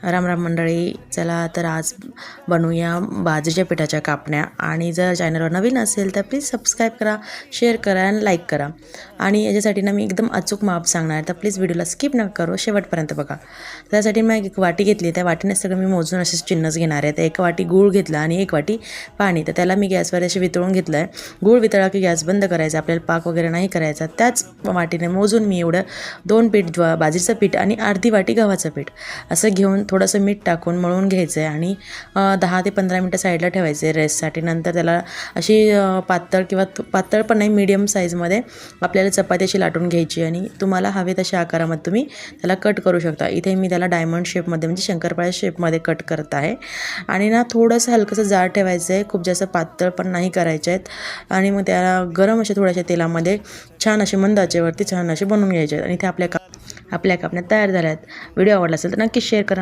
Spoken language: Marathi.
राम राम मंडळी, चला तर आज बनवूया बाजरीच्या पिठाच्या कापण्या. आणि जर चॅनलवर नवीन असेल तर प्लीज सबस्क्राईब करा, शेअर करा आणि लाईक करा. आणि याच्यासाठी ना मी एकदम अचूक माप सांगणार आहे, तर प्लीज व्हिडिओला स्किप न करू, शेवटपर्यंत बघा. त्यासाठी मी एक वाटी घेतली, त्या वाटीने सगळं मी मोजून असेच चिन्हच घेणार आहे. तर एक वाटी गूळ घेतला आणि एक वाटी पाणी, तर त्याला मी गॅसवर असे वितळून घेतलं आहे. गूळ वितळा की गॅस बंद करायचा, आपल्याला पाक वगैरे नाही करायचा. त्याच वाटीने मोजून मी एवढं 2 पीठ बाजरीचं पीठ आणि अर्धी वाटी गव्हाचं पीठ असं घेऊन थोडंसं मीठ टाकून मळून घ्यायचं आहे. आणि 10 ते 15 मिनटं साईडला ठेवायचे आहे रेस्टसाठी. नंतर त्याला अशी पातळ किंवा पातळ पण नाही, मीडियम साईजमध्ये आपल्याला चपाती अशी लाटून घ्यायची आणि तुम्हाला हवे तशा आकारामध्ये तुम्ही त्याला कट करू शकता. इथे मी त्याला डायमंड शेपमध्ये म्हणजे शंकरपाळ्या शेपमध्ये कट करत आहे. आणि ना थोडंसं हलकंसं जाड ठेवायचं आहे, खूप जास्त पातळ पण नाही करायचे आहेत. आणि मग त्याला गरम असे थोड्याशा तेलामध्ये छान असे मंद आचेवरती छान असे बनवून घ्यायचे आहेत. आणि ते आपल्या कापण्या तयार झाल्या आहेत. व्हिडिओ आवडला असेल तर नक्की शेअर करा.